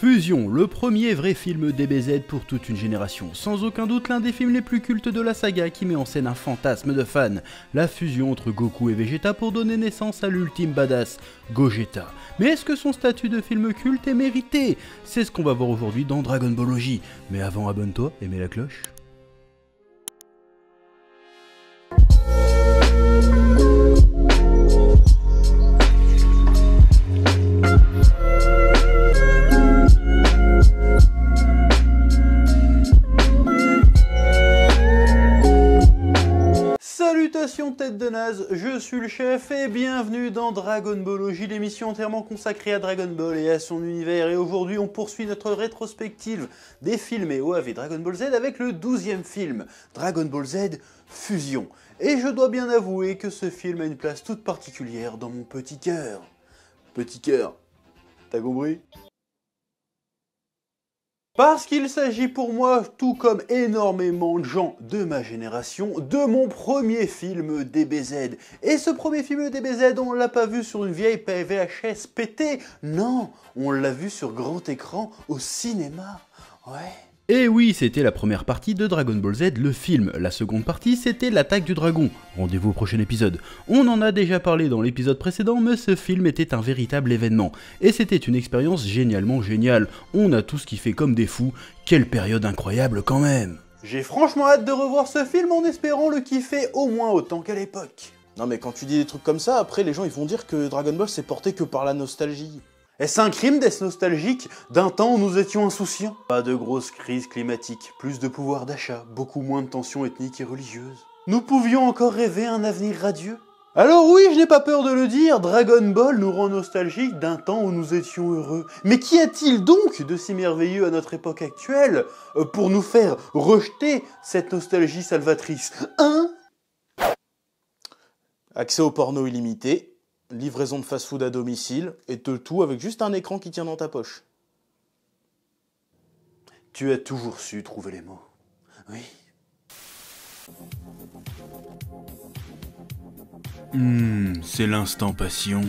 Fusion, le premier vrai film DBZ pour toute une génération. Sans aucun doute l'un des films les plus cultes de la saga qui met en scène un fantasme de fans. La fusion entre Goku et Vegeta pour donner naissance à l'ultime badass, Gogeta. Mais est-ce que son statut de film culte est mérité? C'est ce qu'on va voir aujourd'hui dans Dragon Ball OG. Mais avant, abonne-toi et mets la cloche. Salutations tête de naze, je suis le chef et bienvenue dans Dragon Ball OG, l'émission entièrement consacrée à Dragon Ball et à son univers. Et aujourd'hui on poursuit notre rétrospective des films et OAV Dragon Ball Z avec le 12e film, Dragon Ball Z Fusion. Et je dois bien avouer que ce film a une place toute particulière dans mon petit cœur. Petit cœur, t'as compris ? Parce qu'il s'agit pour moi, tout comme énormément de gens de ma génération, de mon premier film DBZ. Et ce premier film DBZ, on l'a pas vu sur une vieille VHS pétée, non, on l'a vu sur grand écran au cinéma, ouais. Et oui, c'était la première partie de Dragon Ball Z, le film. La seconde partie, c'était l'attaque du dragon. Rendez-vous au prochain épisode. On en a déjà parlé dans l'épisode précédent, mais ce film était un véritable événement. Et c'était une expérience génialement géniale. On a tous kiffé comme des fous. Quelle période incroyable quand même. J'ai franchement hâte de revoir ce film en espérant le kiffer au moins autant qu'à l'époque. Non mais quand tu dis des trucs comme ça, après les gens ils vont dire que Dragon Ball c'est porté que par la nostalgie. Est-ce un crime d'être nostalgique d'un temps où nous étions insouciants? Pas de grosse crise climatique, plus de pouvoir d'achat, beaucoup moins de tensions ethniques et religieuses. Nous pouvions encore rêver un avenir radieux? Alors oui, je n'ai pas peur de le dire, Dragon Ball nous rend nostalgiques d'un temps où nous étions heureux. Mais qu'y a-t-il donc de si merveilleux à notre époque actuelle pour nous faire rejeter cette nostalgie salvatrice, hein? Accès au porno illimité, livraison de fast-food à domicile, et le tout avec juste un écran qui tient dans ta poche. Tu as toujours su trouver les mots. Oui. C'est l'instant passion.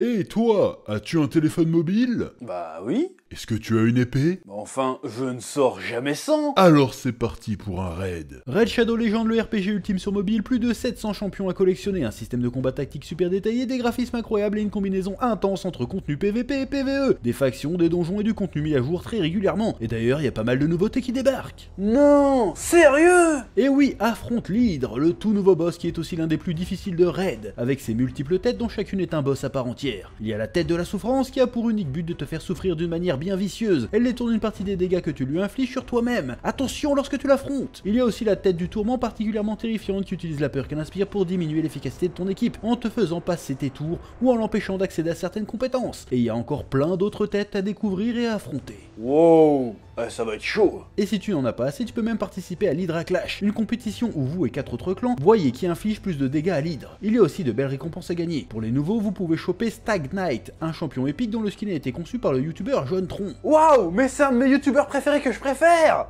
Et toi, as-tu un téléphone mobile? Bah oui. Est-ce que tu as une épée? Enfin, je ne sors jamais sans. Alors c'est parti pour un raid. Raid Shadow Legends, le RPG ultime sur mobile, plus de 700 champions à collectionner, un système de combat tactique super détaillé, des graphismes incroyables et une combinaison intense entre contenu PVP et PVE, des factions, des donjons et du contenu mis à jour très régulièrement. Et d'ailleurs, il y a pas mal de nouveautés qui débarquent. Non, sérieux? Et oui, affronte l'Hydre, le tout nouveau boss qui est aussi l'un des plus difficiles de raid, avec ses multiples têtes dont chacune est un boss à part entière. Il y a la tête de la souffrance qui a pour unique but de te faire souffrir d'une manière bien vicieuse. Elle détourne une partie des dégâts que tu lui infliges sur toi-même. Attention lorsque tu l'affrontes. Il y a aussi la tête du tourment particulièrement terrifiante qui utilise la peur qu'elle inspire pour diminuer l'efficacité de ton équipe en te faisant passer tes tours ou en l'empêchant d'accéder à certaines compétences. Et il y a encore plein d'autres têtes à découvrir et à affronter. Wow, ça va être chaud. Et si tu n'en as pas assez, tu peux même participer à l'Hydra Clash, une compétition où vous et 4 autres clans voyez qui inflige plus de dégâts à l'Hydre. Il y a aussi de belles récompenses à gagner. Pour les nouveaux, vous pouvez choper Stag Knight, un champion épique dont le skin a été conçu par le youtubeur Jaune Tron. Waouh, mais c'est un de mes youtubeurs préférés que je préfère.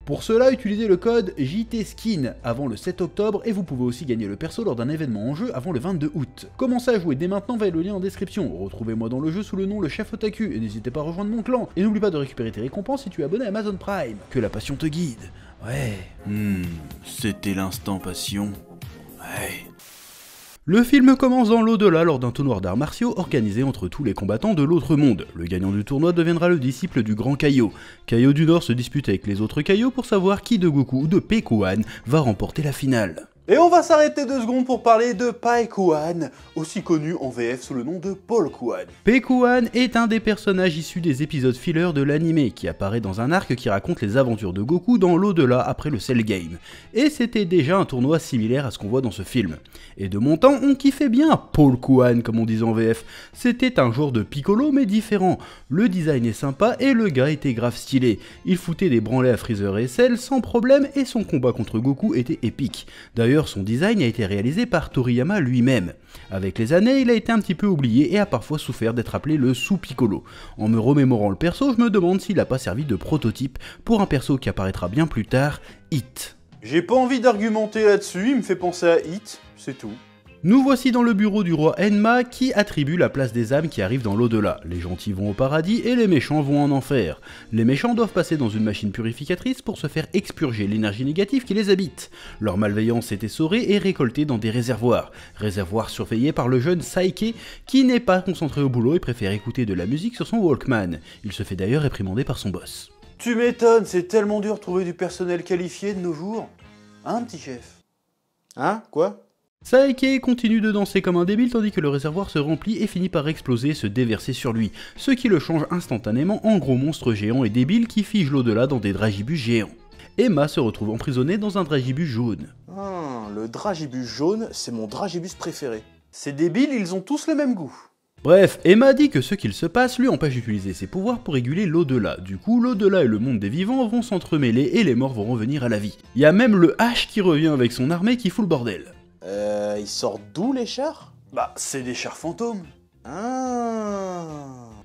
Pour cela, utilisez le code JTSKIN avant le 7 octobre et vous pouvez aussi gagner le perso lors d'un événement en jeu avant le 22 août. Commencez à jouer dès maintenant via le lien en description. Retrouvez-moi dans le jeu sous le nom Le Chef Otaku et n'hésitez pas à rejoindre mon clan. Et n'oublie pas de récupérer tes récompenses si tu es abonné à Amazon Prime. Que la passion te guide. Ouais. C'était l'instant passion. Ouais. Le film commence dans l'au-delà lors d'un tournoi d'arts martiaux organisé entre tous les combattants de l'autre monde. Le gagnant du tournoi deviendra le disciple du grand Kaio. Kaio du Nord se dispute avec les autres Kaio pour savoir qui de Goku ou de Pekuan va remporter la finale. Et on va s'arrêter 2 secondes pour parler de Pekuan, aussi connu en VF sous le nom de Paul Kuan. Pekuan est un des personnages issus des épisodes filler de l'anime, qui apparaît dans un arc qui raconte les aventures de Goku dans l'au-delà après le Cell Game. Et c'était déjà un tournoi similaire à ce qu'on voit dans ce film. Et de mon temps, on kiffait bien Paul Kuan, comme on disait en VF. C'était un genre de Piccolo mais différent. Le design est sympa et le gars était grave stylé. Il foutait des branlées à Freezer et Cell sans problème et son combat contre Goku était épique. D'ailleurs, son design a été réalisé par Toriyama lui-même. Avec les années, il a été un petit peu oublié et a parfois souffert d'être appelé le sous-Piccolo. En me remémorant le perso, je me demande s'il n'a pas servi de prototype pour un perso qui apparaîtra bien plus tard, Hit. J'ai pas envie d'argumenter là-dessus, il me fait penser à Hit, c'est tout. Nous voici dans le bureau du roi Enma qui attribue la place des âmes qui arrivent dans l'au-delà. Les gentils vont au paradis et les méchants vont en enfer. Les méchants doivent passer dans une machine purificatrice pour se faire expurger l'énergie négative qui les habite. Leur malveillance est essorée et récoltée dans des réservoirs. Réservoirs surveillés par le jeune Saike qui n'est pas concentré au boulot et préfère écouter de la musique sur son Walkman. Il se fait d'ailleurs réprimander par son boss. Tu m'étonnes, c'est tellement dur de trouver du personnel qualifié de nos jours. Hein, petit chef? Hein? Quoi? Saike continue de danser comme un débile tandis que le réservoir se remplit et finit par exploser et se déverser sur lui, ce qui le change instantanément en gros monstre géant et débile qui fige l'au-delà dans des dragibus géants. Emma se retrouve emprisonnée dans un dragibus jaune. Le dragibus jaune, c'est mon dragibus préféré. Ces débiles, ils ont tous le même goût. Bref, Emma dit que ce qu'il se passe lui empêche d'utiliser ses pouvoirs pour réguler l'au-delà. Du coup, l'au-delà et le monde des vivants vont s'entremêler et les morts vont revenir à la vie. Il y a même le H qui revient avec son armée qui fout le bordel. Ils sortent d'où les chars? Bah, c'est des chars fantômes. Ah.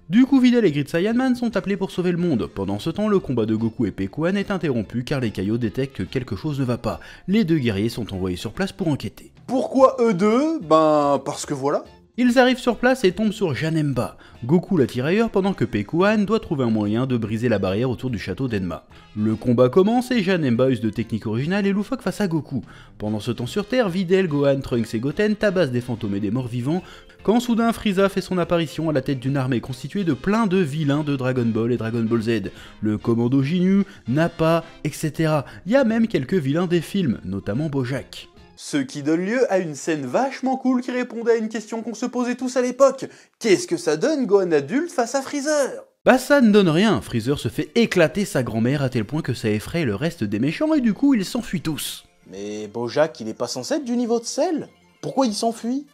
Du coup, Videl et Grid Saiyanman sont appelés pour sauver le monde. Pendant ce temps, le combat de Goku et Pekuan est interrompu car les Kaio détectent que quelque chose ne va pas. Les deux guerriers sont envoyés sur place pour enquêter. Pourquoi eux deux? Ben, parce que voilà. Ils arrivent sur place et tombent sur Janemba. Goku la tire ailleurs pendant que Pekuan doit trouver un moyen de briser la barrière autour du château d'Enma. Le combat commence et Janemba use de techniques originales et loufoques face à Goku. Pendant ce temps sur Terre, Videl, Gohan, Trunks et Goten tabassent des fantômes et des morts vivants, quand soudain Frieza fait son apparition à la tête d'une armée constituée de plein de vilains de Dragon Ball et Dragon Ball Z. Le commando Ginyu, Nappa, etc. Il y a même quelques vilains des films, notamment Bojack. Ce qui donne lieu à une scène vachement cool qui répondait à une question qu'on se posait tous à l'époque. Qu'est-ce que ça donne Gohan adulte face à Freezer? Bah ça ne donne rien, Freezer se fait éclater sa grand-mère à tel point que ça effraie le reste des méchants et du coup ils s'enfuient tous. Mais Bojack, il est pas censé être du niveau de Cell? Pourquoi il s'enfuit?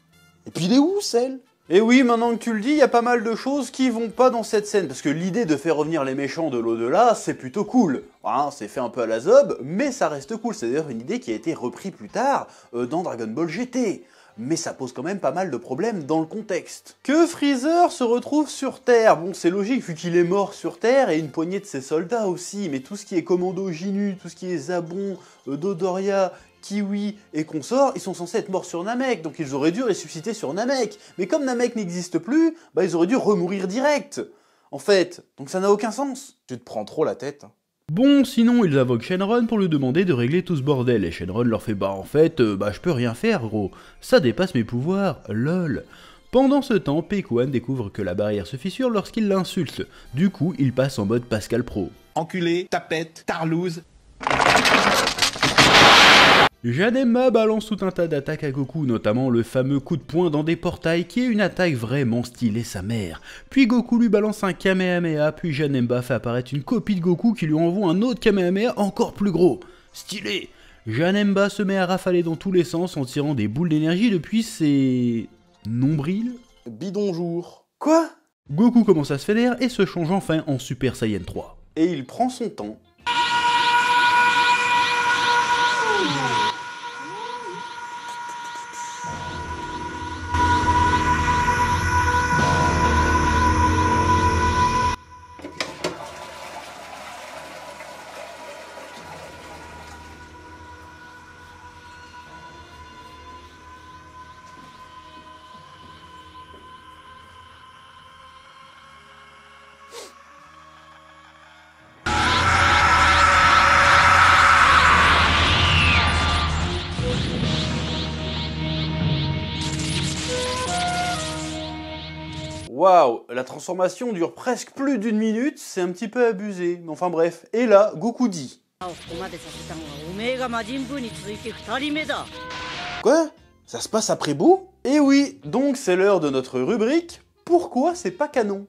Et puis il est où, Cell? Et oui, maintenant que tu le dis, il y a pas mal de choses qui vont pas dans cette scène, parce que l'idée de faire revenir les méchants de l'au-delà, c'est plutôt cool. Hein, c'est fait un peu à la zob, mais ça reste cool, c'est d'ailleurs une idée qui a été reprise plus tard dans Dragon Ball GT. Mais ça pose quand même pas mal de problèmes dans le contexte. Que Freezer se retrouve sur Terre, bon c'est logique vu qu'il est mort sur Terre et une poignée de ses soldats aussi, mais tout ce qui est Commando Ginyu, tout ce qui est Zabon, Dodoria, Kiwi et consorts, ils sont censés être morts sur Namek, donc ils auraient dû ressusciter sur Namek. Mais comme Namek n'existe plus, bah ils auraient dû remourir direct. En fait, donc ça n'a aucun sens. Tu te prends trop la tête. Bon, sinon ils invoquent Shenron pour lui demander de régler tout ce bordel, et Shenron leur fait en fait, je peux rien faire gros, ça dépasse mes pouvoirs, lol. Pendant ce temps, Pekuan découvre que la barrière se fissure lorsqu'il l'insulte, du coup il passe en mode Pascal Pro. Enculé, tapette, tarlouse. Janemba balance tout un tas d'attaques à Goku, notamment le fameux coup de poing dans des portails qui est une attaque vraiment stylée sa mère. Puis Goku lui balance un Kamehameha, puis Janemba fait apparaître une copie de Goku qui lui envoie un autre Kamehameha encore plus gros. Stylé! Janemba se met à rafaler dans tous les sens en tirant des boules d'énergie depuis ses... nombrils? Bidonjour. Quoi? Goku commence à se fédérer et se change enfin en Super Saiyan 3. Et il prend son temps. Waouh, la transformation dure presque plus d'une minute, c'est un petit peu abusé. Mais enfin bref, et là, Goku dit... Quoi? Ça se passe après Boo? Et oui, donc c'est l'heure de notre rubrique « Pourquoi c'est pas canon ?»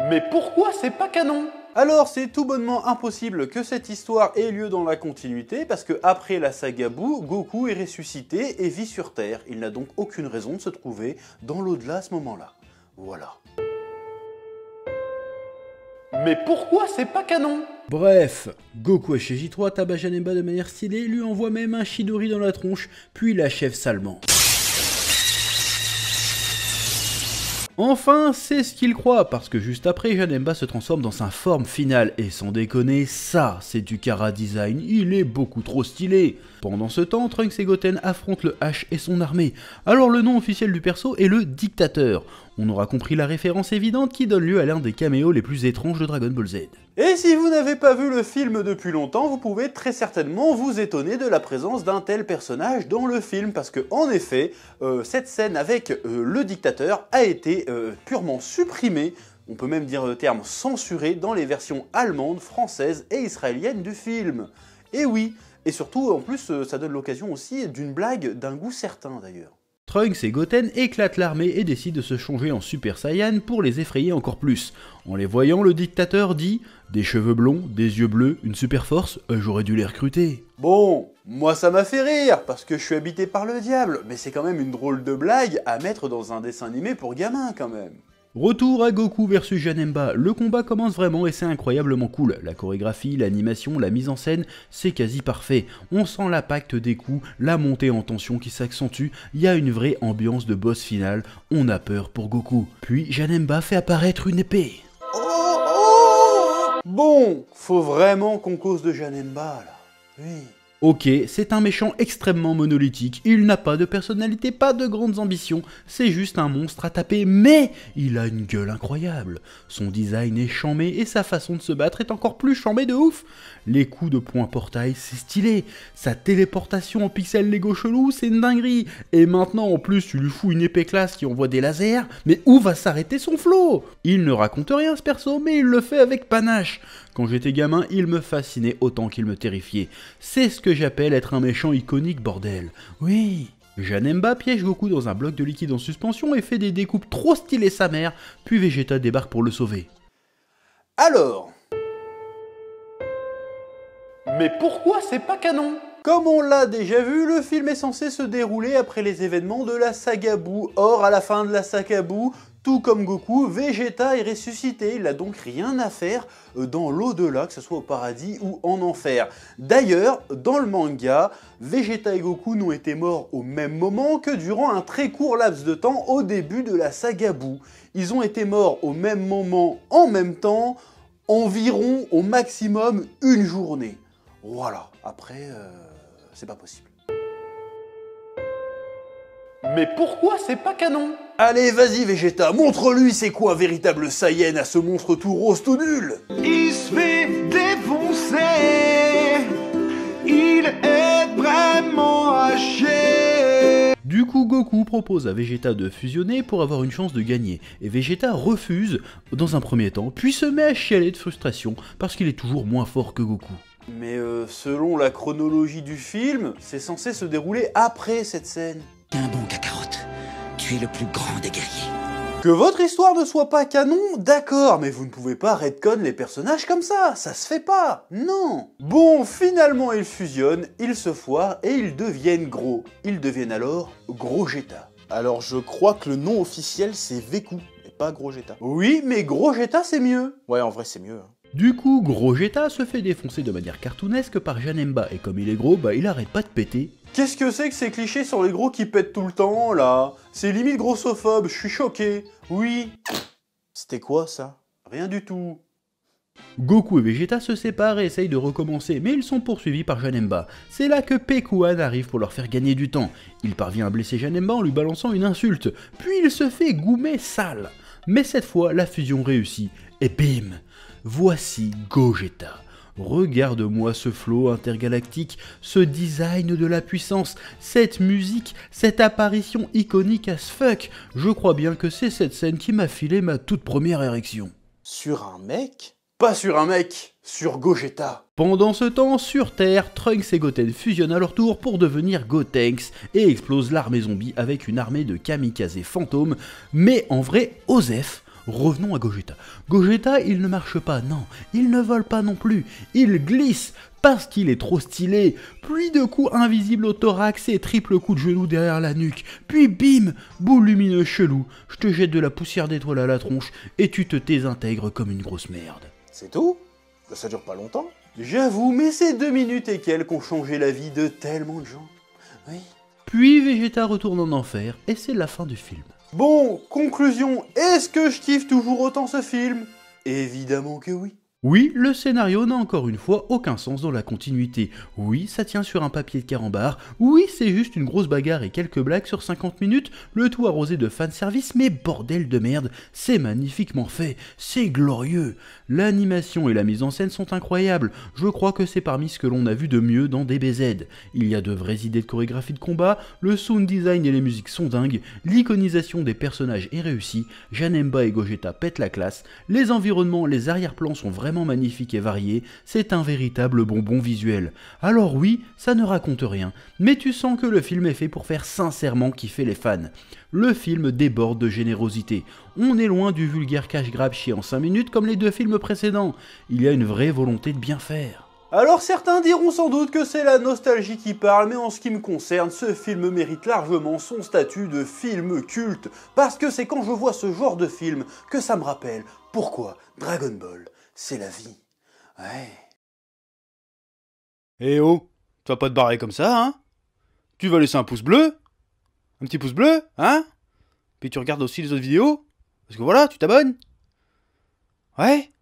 Mais pourquoi c'est pas canon? Alors c'est tout bonnement impossible que cette histoire ait lieu dans la continuité, parce que après la saga Boo, Goku est ressuscité et vit sur Terre. Il n'a donc aucune raison de se trouver dans l'au-delà à ce moment-là. Voilà. Mais pourquoi c'est pas canon? Bref, Goku chez J3 tabasse Janemba de manière stylée, lui envoie même un Chidori dans la tronche, puis l'achève salement. Enfin, c'est ce qu'il croit, parce que juste après, Janemba se transforme dans sa forme finale, et sans déconner, ça, c'est du Kara Design, il est beaucoup trop stylé. Pendant ce temps, Trunks et Goten affrontent le H et son armée. Alors le nom officiel du perso est le Dictateur. On aura compris la référence évidente qui donne lieu à l'un des caméos les plus étranges de Dragon Ball Z. Et si vous n'avez pas vu le film depuis longtemps, vous pouvez très certainement vous étonner de la présence d'un tel personnage dans le film, parce que en effet, cette scène avec le dictateur a été purement supprimée, on peut même dire le terme censuré, dans les versions allemandes, françaises et israéliennes du film. Et oui, et surtout en plus ça donne l'occasion aussi d'une blague d'un goût certain d'ailleurs. Trunks et Goten éclatent l'armée et décident de se changer en Super Saiyan pour les effrayer encore plus. En les voyant, le dictateur dit « Des cheveux blonds, des yeux bleus, une super force, j'aurais dû les recruter. » Bon, moi ça m'a fait rire, parce que je suis habité par le diable, mais c'est quand même une drôle de blague à mettre dans un dessin animé pour gamins quand même. Retour à Goku versus Janemba, le combat commence vraiment et c'est incroyablement cool. La chorégraphie, l'animation, la mise en scène, c'est quasi parfait. On sent l'impact des coups, la montée en tension qui s'accentue, il y a une vraie ambiance de boss final, on a peur pour Goku. Puis Janemba fait apparaître une épée. Bon, faut vraiment qu'on cause de Janemba là. Oui. Ok, c'est un méchant extrêmement monolithique, il n'a pas de personnalité, pas de grandes ambitions, c'est juste un monstre à taper, mais il a une gueule incroyable. Son design est charmé et sa façon de se battre est encore plus charmée de ouf. Les coups de poing portail, c'est stylé. Sa téléportation en pixel Lego chelou, c'est une dinguerie. Et maintenant, en plus, tu lui fous une épée classe qui envoie des lasers, mais où va s'arrêter son flow? Il ne raconte rien ce perso, mais il le fait avec panache. Quand j'étais gamin, il me fascinait autant qu'il me terrifiait. C'est ce que j'appelle être un méchant iconique, bordel. Oui. Janemba piège Goku dans un bloc de liquide en suspension et fait des découpes trop stylées sa mère, puis Vegeta débarque pour le sauver. Alors... Mais pourquoi c'est pas canon? Comme on l'a déjà vu, le film est censé se dérouler après les événements de la saga Buu. Or, à la fin de la saga Buu, tout comme Goku, Vegeta est ressuscité, il n'a donc rien à faire dans l'au-delà, que ce soit au paradis ou en enfer. D'ailleurs, dans le manga, Vegeta et Goku n'ont été morts au même moment que durant un très court laps de temps au début de la saga Buu. Ils ont été morts au même moment, en même temps, environ au maximum une journée. Voilà, après, c'est pas possible. Mais pourquoi c'est pas canon? Allez, vas-y Vegeta, montre-lui c'est quoi un véritable Saiyan à ce monstre tout rose tout nul. Il se fait défoncer. Il est vraiment haché. Du coup, Goku propose à Vegeta de fusionner pour avoir une chance de gagner, et Vegeta refuse dans un premier temps, puis se met à chialer de frustration parce qu'il est toujours moins fort que Goku. Mais selon la chronologie du film, c'est censé se dérouler après cette scène. Un bon Kakarot, tu es le plus grand des guerriers. Que votre histoire ne soit pas canon, d'accord, mais vous ne pouvez pas retcon les personnages comme ça se fait pas, non. Bon, finalement ils fusionnent, ils se foirent et ils deviennent gros. Ils deviennent alors Gros-Geta. Alors je crois que le nom officiel c'est Veku, et pas Gros-Geta. Oui, mais Gros-Geta c'est mieux. Ouais, en vrai c'est mieux. Du coup, Gros-Geta se fait défoncer de manière cartoonesque par Janemba, et comme il est gros, il arrête pas de péter. Qu'est-ce que c'est que ces clichés sur les gros qui pètent tout le temps, là? C'est limite grossophobe, je suis choqué. Oui. C'était quoi ça? Rien du tout. Goku et Vegeta se séparent et essayent de recommencer, mais ils sont poursuivis par Janemba. C'est là que Pekuan arrive pour leur faire gagner du temps. Il parvient à blesser Janemba en lui balançant une insulte, puis il se fait goumer sale. Mais cette fois, la fusion réussit, et bim! Voici Gogeta. Regarde-moi ce flow intergalactique, ce design de la puissance, cette musique, cette apparition iconique as fuck. Je crois bien que c'est cette scène qui m'a filé ma toute première érection. Sur un mec? Pas sur un mec, sur Gogeta. Pendant ce temps, sur Terre, Trunks et Goten fusionnent à leur tour pour devenir Gotenks et explosent l'armée zombie avec une armée de kamikazes fantômes, mais en vrai, Osef. Revenons à Gogeta. Gogeta, il ne marche pas, non. Il ne vole pas non plus. Il glisse parce qu'il est trop stylé. Puis de coups invisibles au thorax et triple coup de genou derrière la nuque. Puis bim, boule lumineuse chelou. Je te jette de la poussière d'étoile à la tronche et tu te désintègres comme une grosse merde. C'est tout? Ça dure pas longtemps. J'avoue, mais ces 2 minutes et quelques ont changé la vie de tellement de gens. Oui. Puis Vegeta retourne en enfer et c'est la fin du film. Bon, conclusion, est-ce que je kiffe toujours autant ce film? Évidemment que oui. Oui, le scénario n'a encore une fois aucun sens dans la continuité. Oui, ça tient sur un papier de carambar. Oui, c'est juste une grosse bagarre et quelques blagues sur 50 minutes, le tout arrosé de fanservice, mais bordel de merde, c'est magnifiquement fait, c'est glorieux. L'animation et la mise en scène sont incroyables, je crois que c'est parmi ce que l'on a vu de mieux dans DBZ. Il y a de vraies idées de chorégraphie de combat, le sound design et les musiques sont dingues, l'iconisation des personnages est réussie, Janemba et Gogeta pètent la classe, les environnements, les arrière-plans sont vraiment magnifique et varié, c'est un véritable bonbon visuel. Alors oui, ça ne raconte rien, mais tu sens que le film est fait pour faire sincèrement kiffer les fans. Le film déborde de générosité. On est loin du vulgaire cash-grab chié en 5 minutes comme les deux films précédents. Il y a une vraie volonté de bien faire. Alors certains diront sans doute que c'est la nostalgie qui parle, mais en ce qui me concerne, ce film mérite largement son statut de film culte, parce que c'est quand je vois ce genre de film que ça me rappelle pourquoi Dragon Ball, c'est la vie. Ouais. Eh oh, tu vas pas te barrer comme ça, hein? Tu vas laisser un pouce bleu? Un petit pouce bleu, hein? Puis tu regardes aussi les autres vidéos? Parce que voilà, tu t'abonnes? Ouais?